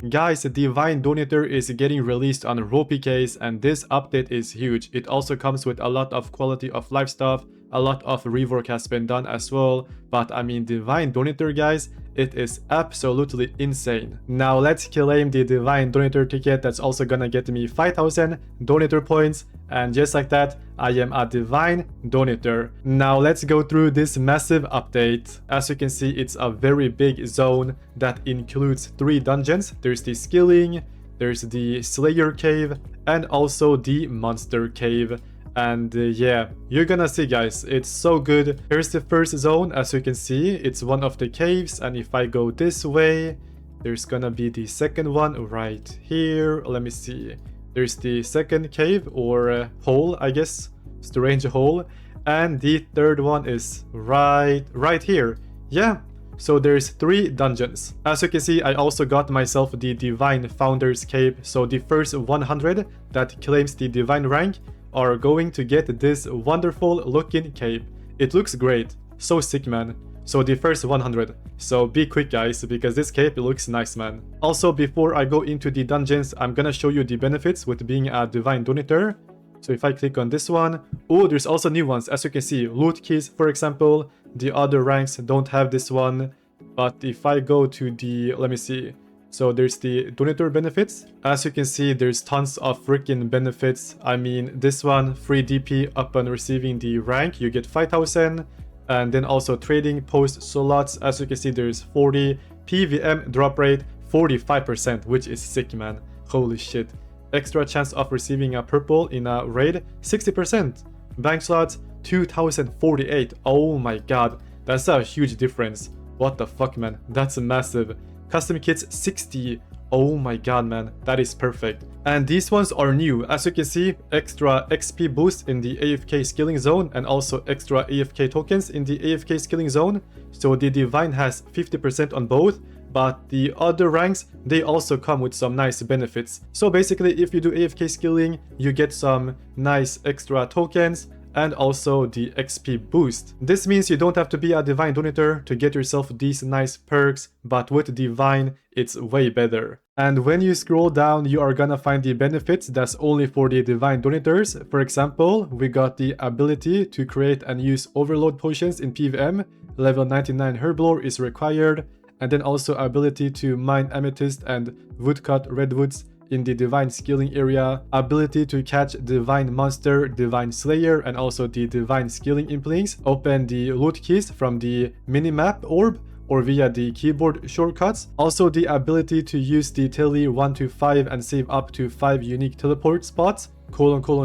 Guys, Divine Donator is getting released on raw PKs, and this update is huge. It also comes with a lot of quality of life stuff, a lot of rework has been done as well, but I mean Divine Donator, guys, it is absolutely insane. Now let's claim the Divine Donator ticket. That's also gonna get me 5000 Donator points, and just like that, I am a Divine Donator. Now let's go through this massive update. As you can see, it's a very big zone that includes 3 dungeons. There's the Skilling, there's the Slayer Cave, and also the Monster Cave. And yeah, you're gonna see, guys, it's so good. Here's the first zone. As you can see, it's one of the caves, and if I go this way, there's gonna be the second one right here. Let me see. There's the second cave, or hole, I guess, strange hole, and the third one is right here. Yeah, so there's 3 dungeons. As you can see, I also got myself the Divine Founder's Cape. So the first 100 that claims the Divine rank are going to get this wonderful looking cape. It looks great, so sick, man. So the first 100. So be quick, guys, because this cape looks nice, man. Also, before I go into the dungeons, I'm gonna show you the benefits with being a Divine Donator. So if I click on this one, oh, there's also new ones. As you can see, loot keys, for example. The other ranks don't have this one. But if I go to the, let me see. So there's the Donator benefits. As you can see, there's tons of freaking benefits. I mean, this one, free DP upon receiving the rank, you get 5000. And then also trading post slots. As you can see, there's 40 PVM drop rate, 45%, which is sick, man. Holy shit. Extra chance of receiving a purple in a raid, 60%. Bank slots, 2048. Oh my god, that's a huge difference. What the fuck, man? That's massive. Custom kits, 60. Oh my god, man, that is perfect. And these ones are new. As you can see, extra XP boost in the AFK-Skilling zone, and also extra AFK tokens in the AFK-Skilling zone. So the Divine has 50% on both, but the other ranks, they also come with some nice benefits. So basically, if you do AFK-Skilling, you get some nice extra tokens and also the XP boost. This means you don't have to be a Divine Donator to get yourself these nice perks, but with Divine, it's way better. And when you scroll down, you are gonna find the benefits that's only for the Divine Donators. For example, we got the ability to create and use overload potions in PvM. Level 99 Herblore is required. And then also ability to mine amethyst and woodcut redwoods in the Divine Skilling area, ability to catch Divine Monster, Divine Slayer, and also the Divine Skilling Implings, open the loot keys from the minimap orb or via the keyboard shortcuts. Also the ability to use the tele 1 to 5 and save up to 5 unique teleport spots,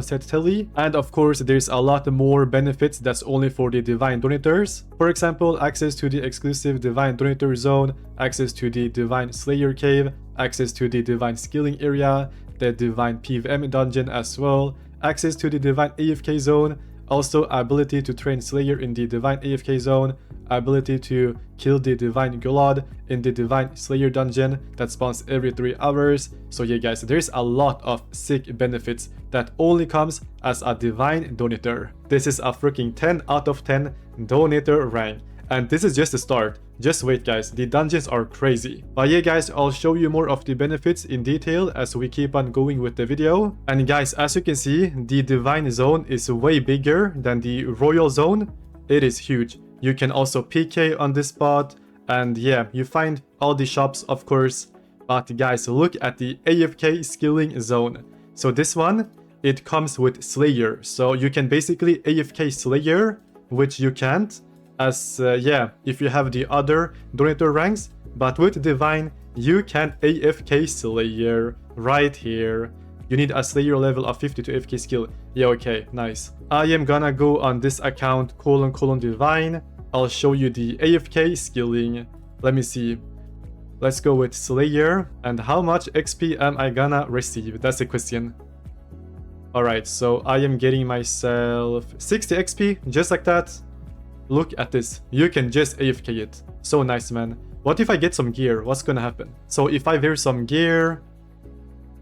set tele. And of course, there's a lot more benefits that's only for the Divine Donators. For example, access to the exclusive Divine Donator zone, access to the Divine Slayer Cave, access to the Divine Skilling area, the Divine PvM dungeon as well, access to the Divine AFK zone, also ability to train Slayer in the Divine AFK zone, ability to kill the Divine Glod in the Divine Slayer dungeon that spawns every 3 hours. So yeah, guys, there's a lot of sick benefits that only comes as a Divine Donator. This is a freaking 10 out of 10 Donator rank. And this is just the start. Just wait, guys, the dungeons are crazy. But yeah, guys, I'll show you more of the benefits in detail as we keep on going with the video. And guys, as you can see, the Divine zone is way bigger than the Royal zone. It is huge. You can also PK on this spot. And yeah, you find all the shops, of course. But guys, look at the AFK-Skilling zone. So this one, it comes with Slayer. So you can basically AFK Slayer, which you can't. As yeah, if you have the other Donator ranks, but with Divine, you can AFK Slayer right here. You need a Slayer level of 50 to AFK skill. Yeah, okay, nice. I am gonna go on this account, Divine. I'll show you the AFK Skilling. Let me see. Let's go with Slayer. And how much XP am I gonna receive? That's the question. Alright, so I am getting myself 60 XP, just like that. Look at this. You can just AFK it. So nice, man. What if I get some gear? What's gonna happen? So if I wear some gear,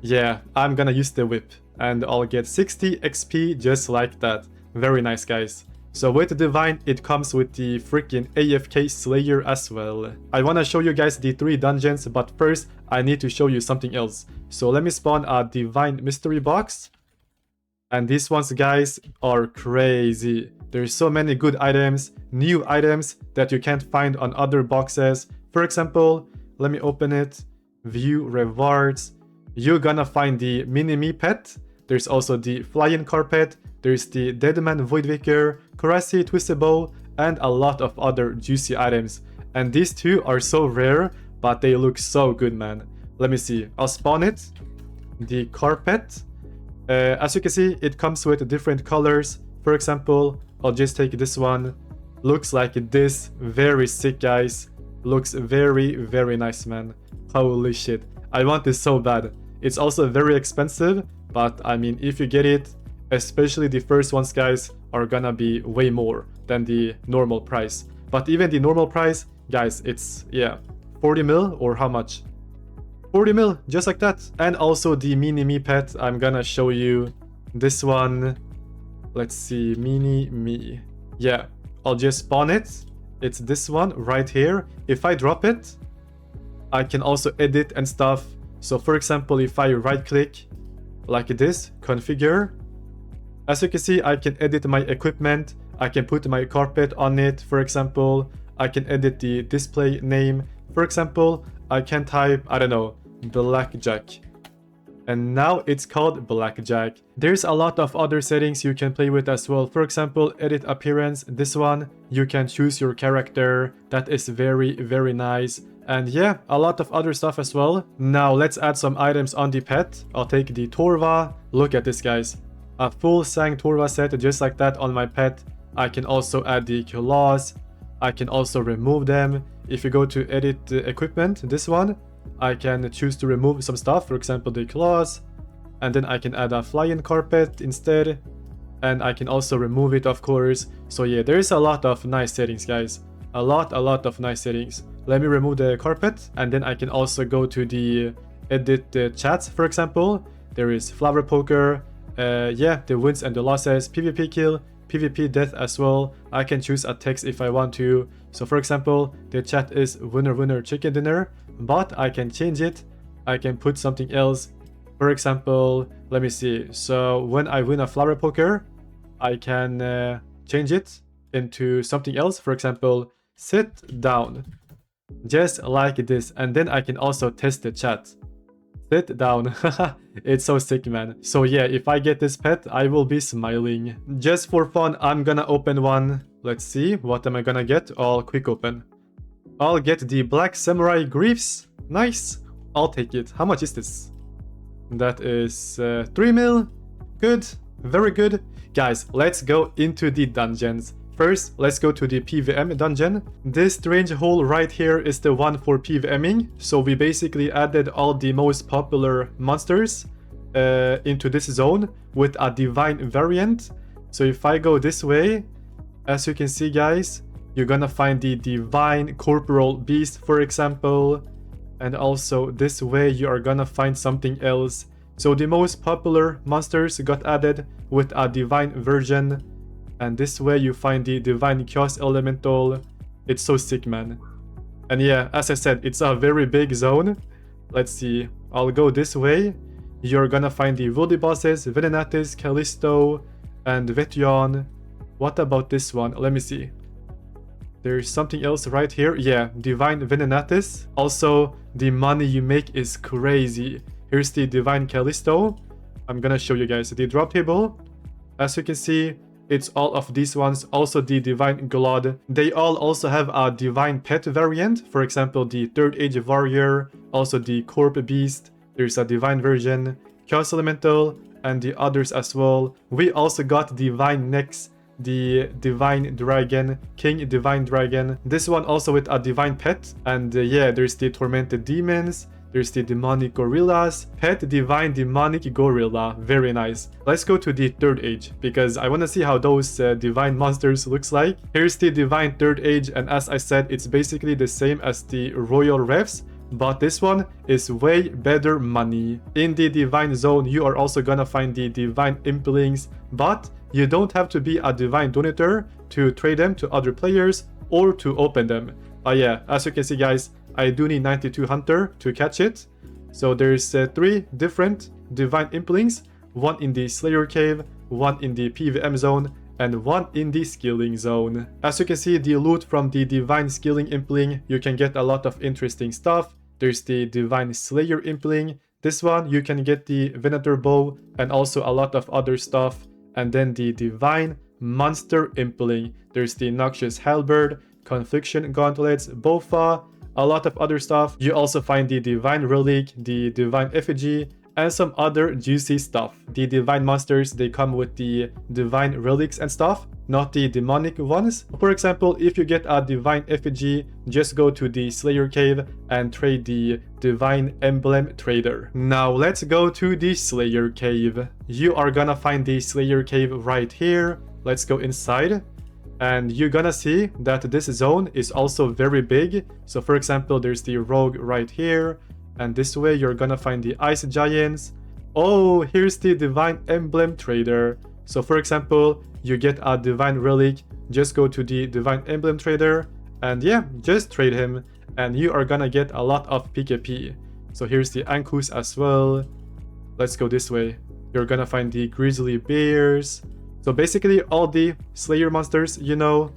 yeah, I'm gonna use the whip and I'll get 60 XP just like that. Very nice, guys. So with Divine, it comes with the freaking AFK Slayer as well. I wanna show you guys the 3 dungeons, but first I need to show you something else. So let me spawn a Divine Mystery Box. And these ones, guys, are crazy. There's so many good items, new items that you can't find on other boxes. For example, let me open it. View rewards. You're gonna find the mini-me pet. There's also the flying carpet. There's the Deadman Voidvicker, Karasi Twistable, and a lot of other juicy items. And these two are so rare, but they look so good, man. Let me see. I'll spawn it. The carpet. As you can see, it comes with different colors. For example, I'll just take this one. Looks like this. Very sick, guys. Looks very, very nice, man. Holy shit. I want this so bad. It's also very expensive, but I mean, if you get it, especially the first ones, guys, are gonna be way more than the normal price. But even the normal price, guys, it's, yeah, 40 mil or how much? 40 mil, just like that. And also the mini-me pet, I'm gonna show you this one. Let's see, mini-me. Yeah, I'll just spawn it. It's this one right here. If I drop it, I can also edit and stuff. So for example, if I right click like this, configure, as you can see, I can edit my equipment. I can put my carpet on it, for example. I can edit the display name. For example, I can type, I don't know, Blackjack. And now it's called Blackjack. There's a lot of other settings you can play with as well. For example, edit appearance. This one, you can choose your character. That is very, very nice. And yeah, a lot of other stuff as well. Now let's add some items on the pet. I'll take the Torva. Look at this, guys. A full Sang Torva set just like that on my pet. I can also add the claws. I can also remove them. If you go to edit the equipment, this one, I can choose to remove some stuff, for example the claws. And then I can add a flying carpet instead. And I can also remove it, of course. So yeah, there's a lot of nice settings, guys. A lot of nice settings. Let me remove the carpet, and then I can also go to the edit the chats, for example. There is Flower Poker, yeah, the wins and the losses, PvP kill, PvP death as well. I can choose a text if I want to. So for example, the chat is winner winner chicken dinner, but I can change it. I can put something else. For example, let me see. So when I win a Flower Poker, I can change it into something else. For example, sit down. Just like this, and then I can also test the chat. Sit down. It's so sick, man. So yeah, if I get this pet, I will be smiling. Just for fun, I'm gonna open one. Let's see, what am I gonna get? I'll quick open. I'll get the Black Samurai Greaves. Nice. I'll take it. How much is this? That is 3 mil. Good. Very good. Guys, let's go into the dungeons. First, let's go to the PVM dungeon. This strange hole right here is the one for PVMing. So we basically added all the most popular monsters into this zone with a divine variant. So if I go this way, as you can see, guys, you're gonna find the divine corporal beast, for example. And also this way you are gonna find something else. So the most popular monsters got added with a divine version. And this way you find the Divine Chaos Elemental. It's so sick, man. And yeah, as I said, it's a very big zone. Let's see. I'll go this way. You're gonna find the Woody bosses, Venenatis, Callisto, and Vetion. What about this one? Let me see. There's something else right here. Yeah, Divine Venenatis. Also, the money you make is crazy. Here's the Divine Callisto. I'm gonna show you guys the drop table. As you can see, it's all of these ones, also the Divine Glod. They all also have a Divine Pet variant. For example, the Third Age Warrior, also the Corp Beast. There's a Divine version, Chaos Elemental, and the others as well. We also got Divine Nex, the Divine Dragon, King Divine Dragon. This one also with a Divine Pet. And yeah, there's the Tormented Demons. There's the Demonic Gorillas, Pet Divine Demonic Gorilla, very nice. Let's go to the Third Age, because I want to see how those Divine monsters looks like. Here's the Divine Third Age, and as I said, it's basically the same as the Royal Revs, but this one is way better money. In the Divine Zone, you are also gonna find the Divine Implings, but You don't have to be a divine donator to trade them to other players or to open them. But yeah, as you can see guys, I do need 92 Hunter to catch it. So there's 3 different divine Implings, 1 in the Slayer Cave, 1 in the PVM zone, and 1 in the Skilling zone. As you can see, the loot from the divine Skilling Impling, you can get a lot of interesting stuff. There's the divine Slayer Impling. This one, you can get the Venator Bow and also a lot of other stuff. And then the divine Monster Impling. There's the Noxious Halberd, Confliction Gauntlets, Bofa, a lot of other stuff. You also find the divine Relic, the divine Effigy, and some other juicy stuff. The divine monsters, they come with the divine relics and stuff, not the demonic ones. For example, if you get a divine effigy, just go to the Slayer Cave and trade the divine emblem trader. Now let's go to the Slayer Cave. You are gonna find the Slayer Cave right here. Let's go inside. And you're gonna see that this zone is also very big. So for example, there's the rogue right here. And this way you're gonna find the ice giants. Oh, here's the divine emblem trader. So for example, you get a divine relic, just go to the divine emblem trader and yeah, just trade him and you are gonna get a lot of PKP. So here's the Ankus as well. Let's go this way. You're gonna find the grizzly bears. So basically all the Slayer monsters, you know.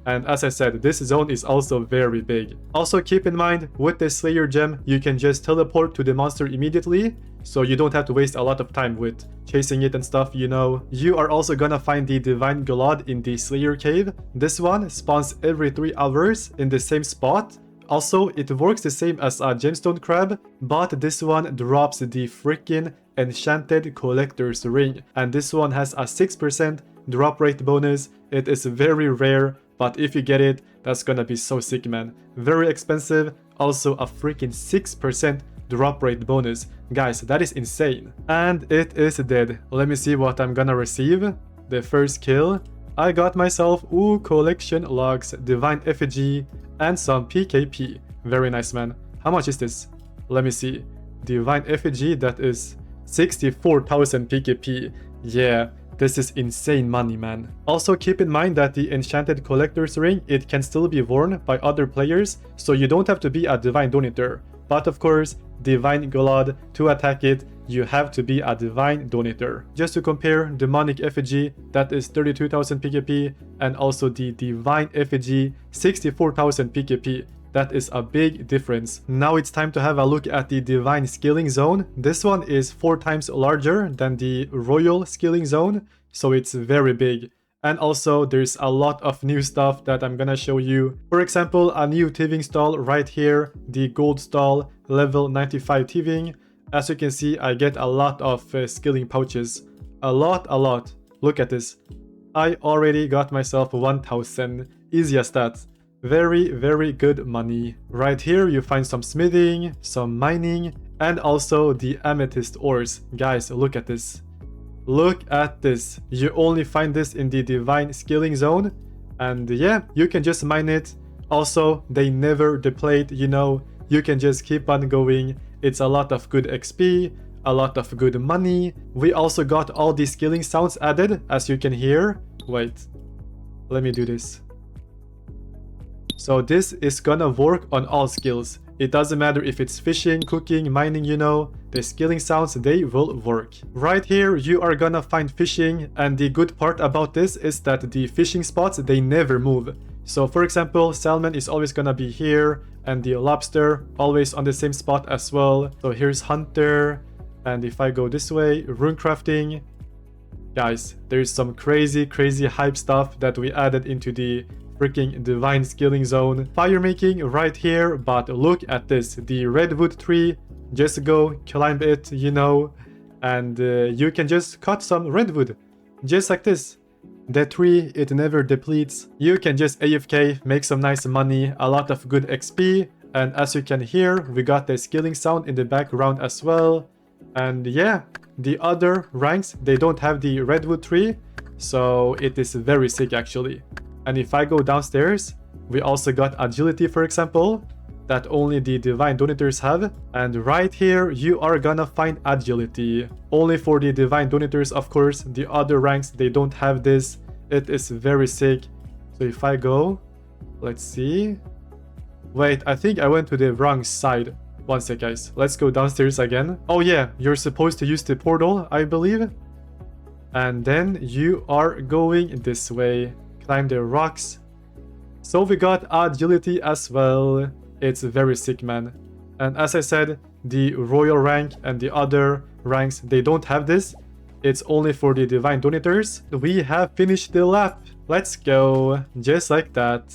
And as I said, this zone is also very big. Also keep in mind, with the Slayer gem, you can just teleport to the monster immediately, so you don't have to waste a lot of time with chasing it and stuff, you know. You are also gonna find the divine Glod in the Slayer Cave. This one spawns every 3 hours in the same spot. Also, it works the same as a gemstone crab, but this one drops the freaking Enchanted Collector's Ring. And this one has a 6% drop rate bonus. It is very rare. But if you get it, that's gonna be so sick, man. Very expensive, also a freaking 6% drop rate bonus. Guys, that is insane. And it is dead. Let me see what I'm gonna receive. The first kill. I got myself, collection logs, divine effigy, and some PKP. Very nice, man. How much is this? Let me see. Divine effigy, that is 64,000 PKP. Yeah. This is insane money, man. Also keep in mind that the Enchanted Collector's Ring, it can still be worn by other players, so you don't have to be a divine donator. But of course, divine Glod, to attack it, you have to be a divine donator. Just to compare, demonic effigy, that is 32,000 PKP, and also the divine effigy, 64,000 PKP. That is a big difference. Now it's time to have a look at the divine skilling zone. This one is 4 times larger than the royal skilling zone, so it's very big. And also there's a lot of new stuff that I'm gonna show you. For example, a new thieving stall right here, the gold stall, level 95 thieving. As you can see, I get a lot of skilling pouches. A lot. Look at this. I already got myself 1000. Easy as that. Very good money. Right here you find some smithing, some mining, and also the amethyst ores. Guys, look at this. Look at this. You only find this in the divine skilling zone. And yeah, you can just mine it. Also, they never deplete, you know. You can just keep on going. It's a lot of good XP, a lot of good money. We also got all the skilling sounds added, as you can hear. Wait, let me do this. So this is gonna work on all skills. It doesn't matter if it's fishing, cooking, mining, you know, the skilling sounds, they will work. Right here, you are gonna find fishing, and the good part about this is that the fishing spots, they never move. So for example, salmon is always gonna be here, and the lobster always on the same spot as well. So here's hunter, and if I go this way, runecrafting. Guys, there's some crazy hype stuff that we added into the freaking divine skilling zone. Firemaking right here, but look at this, the redwood tree. Just go climb it, you know, and you can just cut some redwood, just like this. The tree, it never depletes. You can just AFK, make some nice money, a lot of good XP, and as you can hear, we got the skilling sound in the background as well. And yeah, the other ranks, they don't have the redwood tree, so it is very sick actually. And if I go downstairs, we also got agility, for example. that only the Divine Donators have. And right here, you are gonna find Agility. Only for the Divine Donators, of course. The other ranks, they don't have this. It is very sick. So if I go, let's see. Wait, I think I went to the wrong side. One sec, guys. Let's go downstairs again. Oh yeah, you're supposed to use the portal, I believe. And then you are going this way. Climb the rocks. So we got Agility as well. It's very sick, man. And as I said, the Royal rank and the other ranks, they don't have this. It's only for the Divine Donators. We have finished the lap. Let's go. Just like that.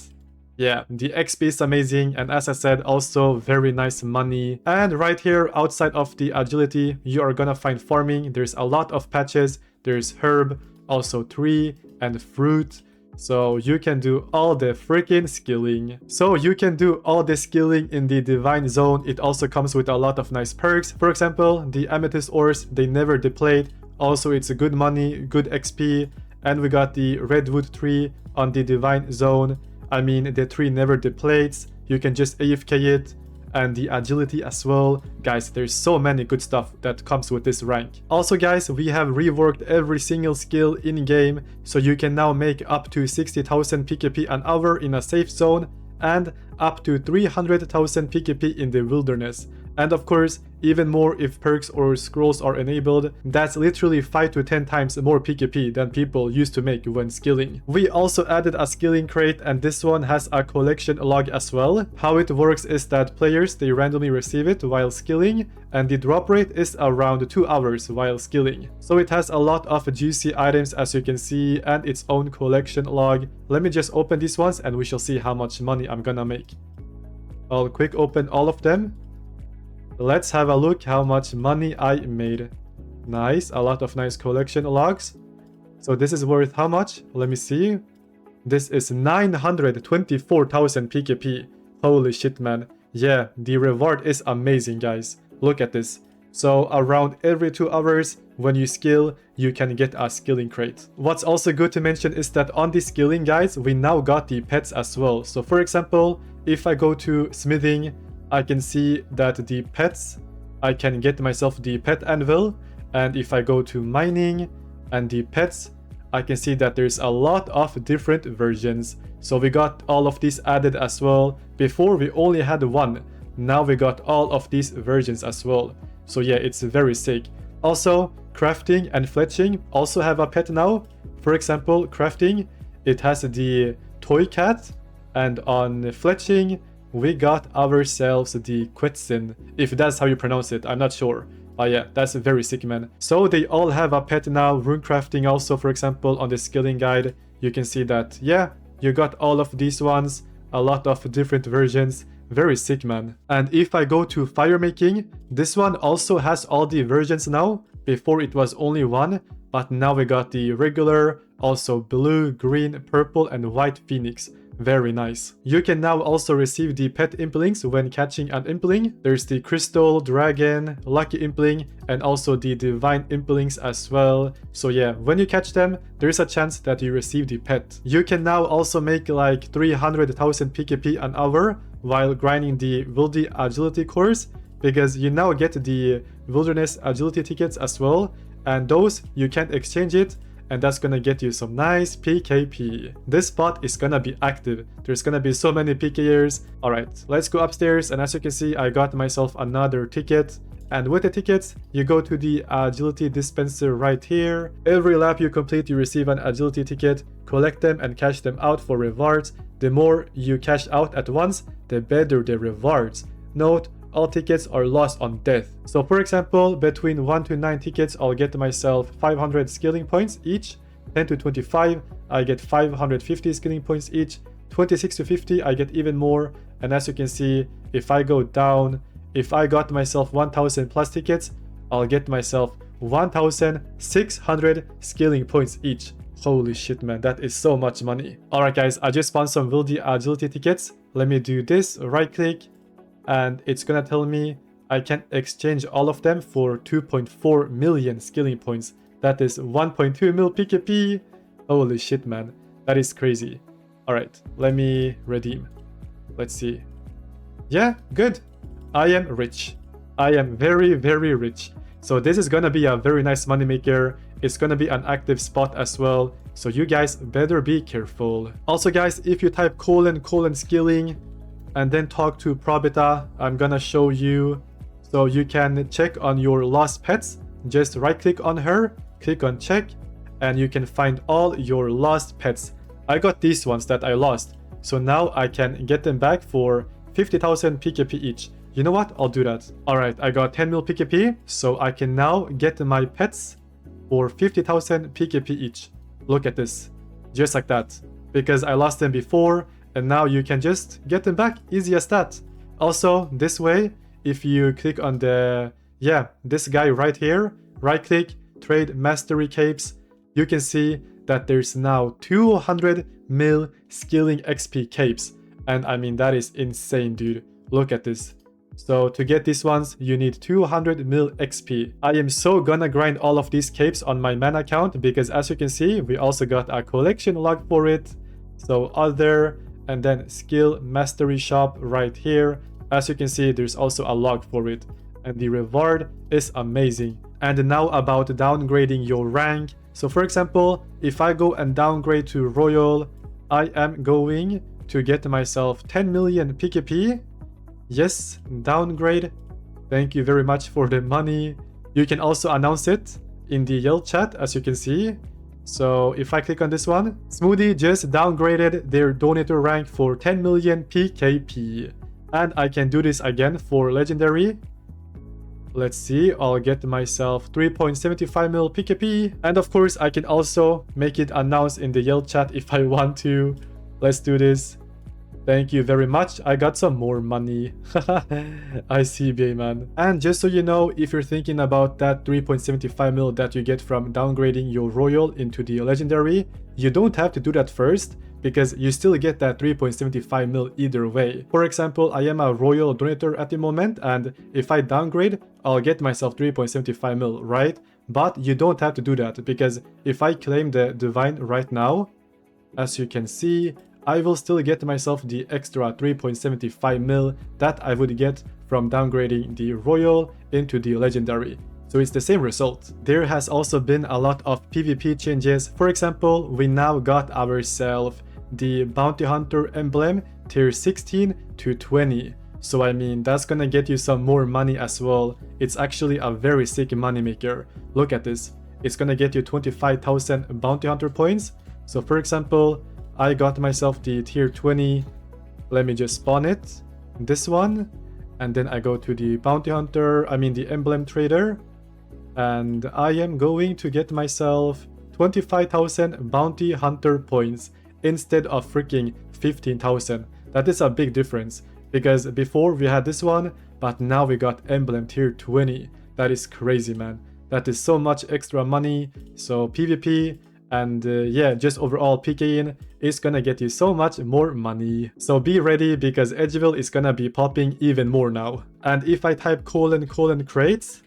Yeah, the XP is amazing, and as I said, also very nice money. And right here, outside of the Agility, you are gonna find farming. There's a lot of patches. There's herb, also tree, and fruit. So you can do all the freaking skilling. So you can do all the skilling in the Divine Zone. It also comes with a lot of nice perks. For example, the Amethyst ores, they never deplete. Also, it's a good money, good XP. And we got the Redwood tree on the Divine Zone. I mean, the tree never depletes. You can just AFK it. And the Agility as well. Guys, there's so many good stuff that comes with this rank. Also guys, we have reworked every single skill in game, so you can now make up to 60,000 PKP an hour in a safe zone and up to 300,000 PKP in the wilderness. And of course, even more if perks or scrolls are enabled. That's literally 5 to 10 times more PKP than people used to make when skilling. We also added a skilling crate, and this one has a collection log as well. How it works is that players, they randomly receive it while skilling, and the drop rate is around 2 hours while skilling. So it has a lot of juicy items as you can see, and its own collection log. Let me just open these ones and we shall see how much money I'm gonna make. I'll quick open all of them. Let's have a look how much money I made. Nice, a lot of nice collection logs. So this is worth how much? Let me see. This is 924,000 PKP. Holy shit, man. Yeah, the reward is amazing, guys. Look at this. So around every 2 hours, when you skill, you can get a skilling crate. What's also good to mention is that on the skilling, guys, we now got the pets as well. So for example, if I go to smithing, I can see that the pets, I can get myself the pet anvil. And if I go to mining and the pets, I can see that there's a lot of different versions. So we got all of these added as well. Before we only had one. Now we got all of these versions as well. So yeah, it's very sick. Also, crafting and fletching also have a pet now. For example, crafting, it has the toy cat. And on fletching, we got ourselves the Quetzin, if that's how you pronounce it, I'm not sure. But yeah, that's very sick, man. So they all have a pet now. Runecrafting also, for example, on the skilling guide, you can see that, yeah, you got all of these ones, a lot of different versions. Very sick, man. And if I go to Firemaking, this one also has all the versions now. Before it was only one, but now we got the regular, also blue, green, purple, and white phoenix. Very nice. You can now also receive the pet Implings when catching an Impling. There's the Crystal, Dragon, Lucky Impling, and also the Divine Implings as well. So yeah, when you catch them, there's a chance that you receive the pet. You can now also make like 300,000 PKP an hour while grinding the Wildy Agility course, because you now get the Wilderness Agility tickets as well, and those you can't exchange it, and that's gonna get you some nice PKP. This spot is gonna be active. There's gonna be so many PKers. Alright, let's go upstairs, and as you can see, I got myself another ticket. And with the tickets, you go to the agility dispenser right here. Every lap you complete, you receive an agility ticket. Collect them and cash them out for rewards. The more you cash out at once, the better the rewards. Note, all tickets are lost on death. So for example, between 1 to 9 tickets, I'll get myself 500 skilling points each. 10 to 25, I get 550 skilling points each. 26 to 50, I get even more. And as you can see, if I go down, if I got myself 1000 plus tickets, I'll get myself 1600 skilling points each. Holy shit, man, that is so much money. Alright guys, I just found some Wildy agility tickets. Let me do this, right click, and it's gonna tell me I can exchange all of them for 2.4 million skilling points. That is 1.2 mil PKP. Holy shit, man, that is crazy. Alright, let me redeem. Let's see. Yeah, good. I am rich. I am very, very rich. So this is gonna be a very nice moneymaker. It's gonna be an active spot as well. So you guys better be careful. Also guys, if you type ::skilling and then talk to Probita, I'm gonna show you. So you can check on your lost pets. Just right click on her, click on check, and you can find all your lost pets. I got these ones that I lost. So now I can get them back for 50,000 PKP each. You know what? I'll do that. Alright, I got 10 mil PKP, so I can now get my pets for 50,000 PKP each. Look at this. Just like that. Because I lost them before, and now you can just get them back. Easy as that. Also, this way, if you click on this guy right here, right click, trade mastery capes, you can see that there's now 200 mil skilling XP capes. And I mean, that is insane, dude. Look at this. So to get these ones, you need 200 mil XP. I am so gonna grind all of these capes on my man account because as you can see, we also got a collection log for it. So other, and then skill mastery shop right here. As you can see, there's also a log for it. And the reward is amazing. And now about downgrading your rank. So for example, if I go and downgrade to Royal, I am going to get myself 10 million PKP. Yes, downgrade. Thank you very much for the money. You can also announce it in the Yell chat, as you can see. So if I click on this one, Smoothie just downgraded their donator rank for 10 million PKP. And I can do this again for Legendary. Let's see, I'll get myself 3.75 mil PKP. And of course, I can also make it announced in the Yell chat if I want to. Let's do this. Thank you very much. I got some more money. I see, man. And just so you know, if you're thinking about that 3.75 mil that you get from downgrading your Royal into the Legendary, you don't have to do that first, because you still get that 3.75 mil either way. For example, I am a Royal donator at the moment, and if I downgrade, I'll get myself 3.75 mil, right? But you don't have to do that, because if I claim the Divine right now, as you can see, I will still get myself the extra 3.75 mil that I would get from downgrading the Royal into the Legendary. So it's the same result. There has also been a lot of PvP changes. For example, we now got ourselves the Bounty Hunter Emblem tier 16 to 20. So I mean, that's gonna get you some more money as well. It's actually a very sick moneymaker. Look at this. It's gonna get you 25,000 Bounty Hunter points. So for example, I got myself the tier 20. Let me just spawn it. This one. And then I go to the Bounty Hunter, the Emblem Trader. And I am going to get myself 25,000 Bounty Hunter points instead of freaking 15,000. That is a big difference. Because before we had this one, but now we got Emblem tier 20. That is crazy, man. That is so much extra money. So PvP and just overall PKing is gonna get you so much more money. So be ready because Edgeville is gonna be popping even more now. And if I type : crates,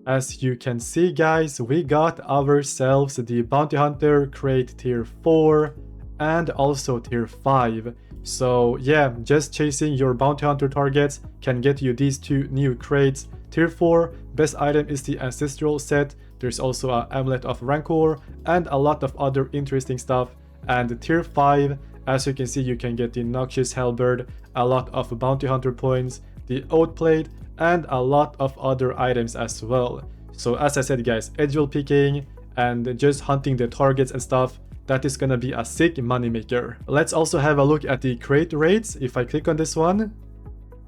as you can see guys, we got ourselves the Bounty Hunter crate tier 4 and also tier 5. So yeah, just chasing your Bounty Hunter targets can get you these two new crates. Tier 4, best item is the Ancestral set. There's also an Amulet of Rancor and a lot of other interesting stuff. And tier 5, as you can see, you can get the Noxious Halberd, a lot of Bounty Hunter points, the Oath Plate, and a lot of other items as well. So as I said guys, Edgeville picking and just hunting the targets and stuff, that is gonna be a sick moneymaker. Let's also have a look at the crate rates. If I click on this one,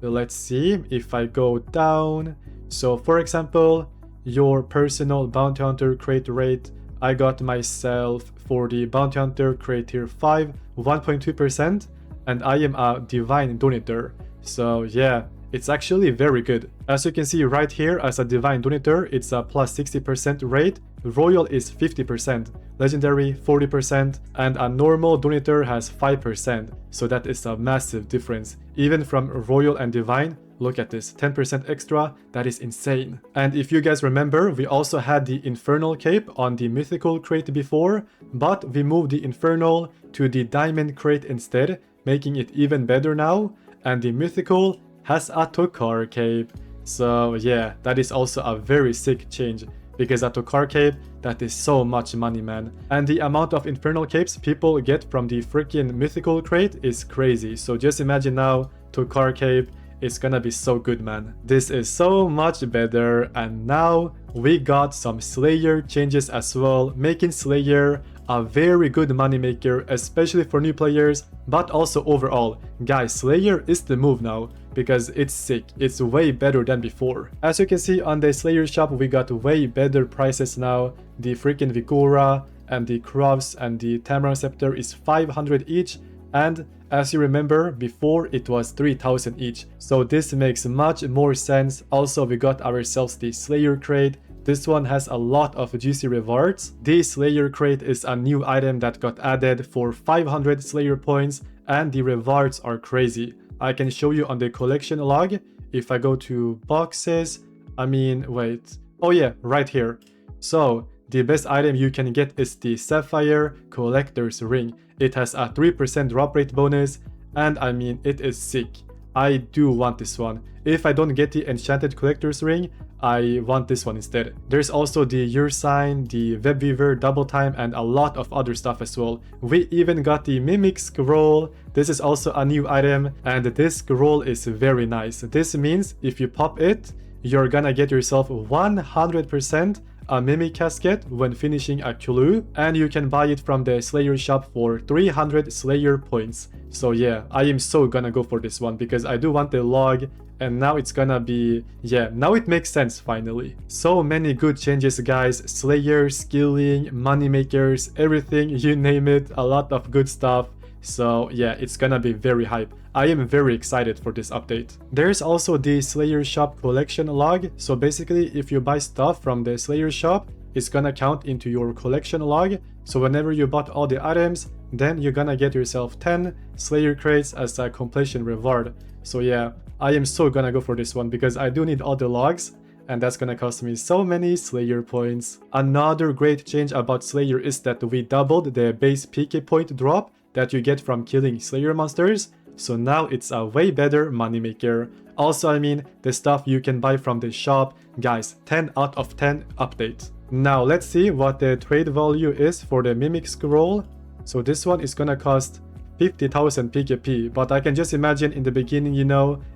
let's see if I go down. So for example, your personal Bounty Hunter crate rate, I got myself for the Bounty Hunter crate tier 5, 1.2%, and I am a Divine Donator. So yeah, it's actually very good. As you can see right here, as a Divine Donator, it's a plus 60% rate, Royal is 50%, Legendary 40%, and a normal Donator has 5%. So that is a massive difference. Even from Royal and Divine, look at this, 10% extra, that is insane. And if you guys remember, we also had the Infernal Cape on the Mythical crate before, but we moved the Infernal to the Diamond crate instead, making it even better now. and the Mythical has a Tokar cape. So yeah, that is also a very sick change, because a Tokar cape, that is so much money, man. And the amount of Infernal capes people get from the freaking Mythical crate is crazy. So just imagine now, Tokar cape, it's gonna be so good, man. This is so much better. And now we got some Slayer changes as well, making Slayer a very good moneymaker, especially for new players, but also overall. Guys, Slayer is the move now, because it's sick. It's way better than before. As you can see on the Slayer shop, we got way better prices now. The freaking Vigora and the Crops and the Tamron Scepter is 500 each, and as you remember, before it was 3000 each. So this makes much more sense. Also, we got ourselves the Slayer crate. This one has a lot of juicy rewards. The Slayer crate is a new item that got added for 500 Slayer points, and the rewards are crazy. I can show you on the collection log. If I go to boxes, wait. Oh yeah, right here. So the best item you can get is the Sapphire Collector's Ring. It has a 3% drop rate bonus, and it is sick. I do want this one. If I don't get the Enchanted Collector's Ring, I want this one instead. There's also the Your Sign, the Web Weaver Double Time, and a lot of other stuff as well. We even got the Mimic Scroll. This is also a new item, and this scroll is very nice. This means if you pop it, you're gonna get yourself 100% a Mimic Casket when finishing a clue, and you can buy it from the Slayer shop for 300 Slayer points. So yeah, I am so gonna go for this one because I do want the log, and now it's gonna be, yeah, now it makes sense finally. So many good changes, guys. Slayer, skilling, moneymakers, everything, you name it, a lot of good stuff. So yeah, it's gonna be very hype. I am very excited for this update. There's also the Slayer shop collection log. So basically, if you buy stuff from the Slayer shop, it's gonna count into your collection log. So whenever you bought all the items, then you're gonna get yourself 10 Slayer crates as a completion reward. So yeah, I am so gonna go for this one because I do need all the logs, and that's gonna cost me so many Slayer points. Another great change about Slayer is that we doubled the base PK point drop that you get from killing Slayer monsters. So now it's a way better moneymaker. Also, the stuff you can buy from the shop. Guys, 10 out of 10 update. Now let's see what the trade value is for the Mimic Scroll. So this one is gonna cost 50,000 PKP, but I can just imagine in the beginning,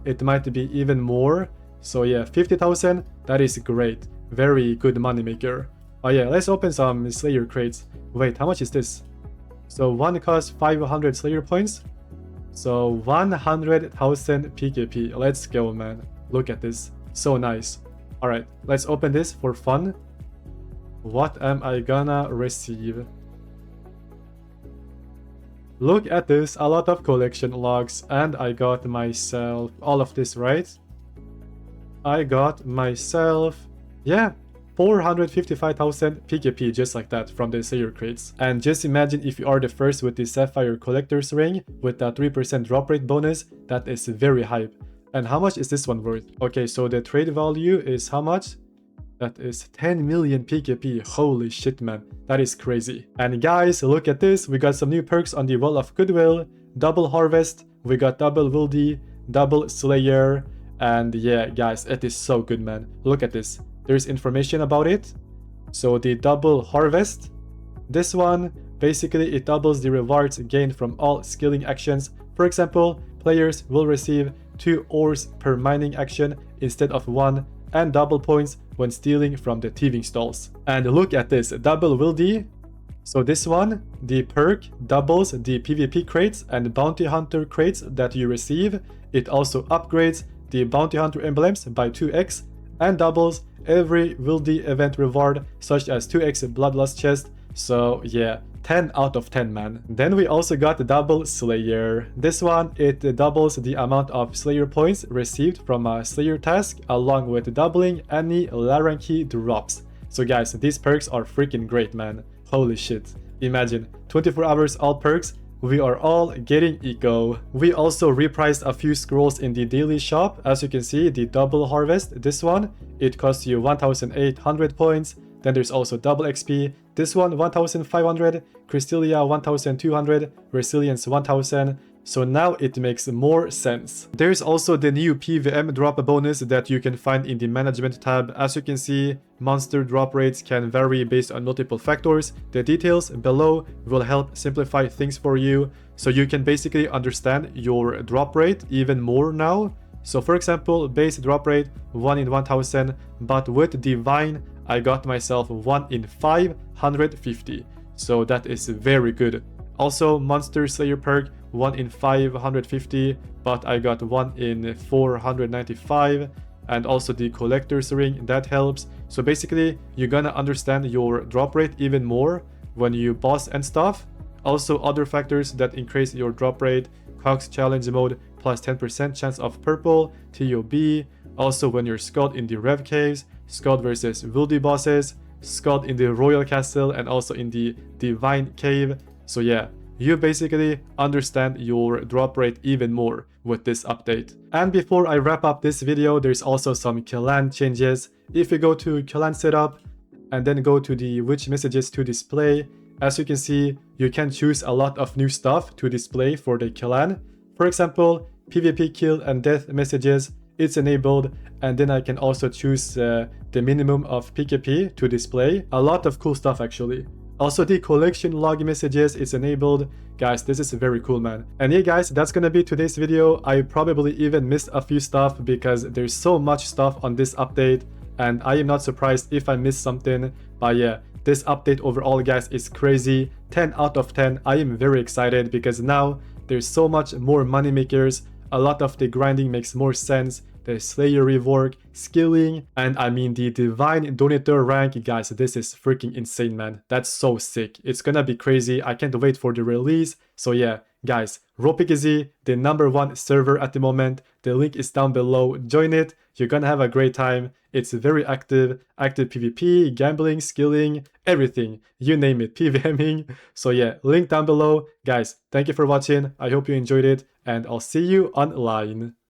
it might be even more. So yeah, 50,000, that is great. Very good moneymaker. Oh yeah, let's open some Slayer crates. Wait, how much is this? So one costs 500 Slayer points. So 100,000 PKP. Let's go, man. Look at this. So nice. Alright, let's open this for fun. What am I gonna receive? Look at this. A lot of collection logs. And I got myself all of this, right? I got myself, yeah, 455,000 PKP just like that from the Slayer crates. And just imagine if you are the first with the Sapphire Collector's Ring with a 3% drop rate bonus, that is very hype. And how much is this one worth? Okay, so the trade value is how much? That is 10 million PKP. Holy shit, man. That is crazy. And guys, look at this. We got some new perks on the Wall of Goodwill. Double Harvest. We got Double Wildy. Double Slayer. And yeah, guys, it is so good, man. Look at this. There's information about it. So the Double Harvest, this one, basically it doubles the rewards gained from all skilling actions. For example, players will receive 2 ores per mining action instead of 1, and double points when stealing from the thieving stalls. And look at this, Double Wildy. So this one, the perk doubles the PvP crates and Bounty Hunter crates that you receive. It also upgrades the Bounty Hunter Emblems by 2x and doubles every Wildy event reward, such as 2x Bloodlust chest. So yeah, 10 out of 10, man. Then we also got the Double Slayer. This one, it doubles the amount of Slayer points received from a Slayer task, along with doubling any Laranki drops. So guys, these perks are freaking great, man. Holy shit. Imagine, 24 hours all perks. We are all getting eco. We also repriced a few scrolls in the daily shop. As you can see, the Double Harvest, this one, it costs you 1,800 points. Then there's also Double XP. This one, 1,500. Crystallia, 1,200. Resilience, 1,000. So now it makes more sense. There's also the new PVM drop bonus that you can find in the management tab. As you can see, monster drop rates can vary based on multiple factors. The details below will help simplify things for you, so you can basically understand your drop rate even more now. So for example, base drop rate 1 in 1000, but with Divine I got myself 1 in 550. So that is very good. Also, Monster Slayer perk 1 in 550, but I got 1 in 495. And also the Collector's Ring, that helps. So basically, you're gonna understand your drop rate even more when you boss and stuff. Also, other factors that increase your drop rate: Cox Challenge Mode plus 10% chance of purple, TOB. Also, when you're Scald in the Rev Caves, Scald versus Wildy bosses, Scald in the Royal Castle, and also in the Divine Cave. So yeah, you basically understand your drop rate even more with this update. And before I wrap up this video, there's also some clan changes. If you go to clan setup and then go to the which messages to display, as you can see, you can choose a lot of new stuff to display for the clan. For example, PvP kill and death messages, it's enabled, and then I can also choose the minimum of PKP to display. A lot of cool stuff actually. Also, the collection log messages is enabled. Guys, this is very cool, man. And yeah, guys, that's gonna be today's video. I probably even missed a few stuff because there's so much stuff on this update, and I am not surprised if I missed something. But yeah, this update overall, guys, is crazy. 10 out of 10. I am very excited because now there's so much more money makers. A lot of the grinding makes more sense. The Slayer rework, skilling, and I mean the Divine Donator rank, guys, this is freaking insane, man. That's so sick. It's gonna be crazy. I can't wait for the release. So yeah, guys, Ropic is the #1 server at the moment. The link is down below. Join it. You're gonna have a great time. It's very active PvP, gambling, skilling, everything. You name it, PVMing. So yeah, link down below. Guys, thank you for watching. I hope you enjoyed it, and I'll see you online.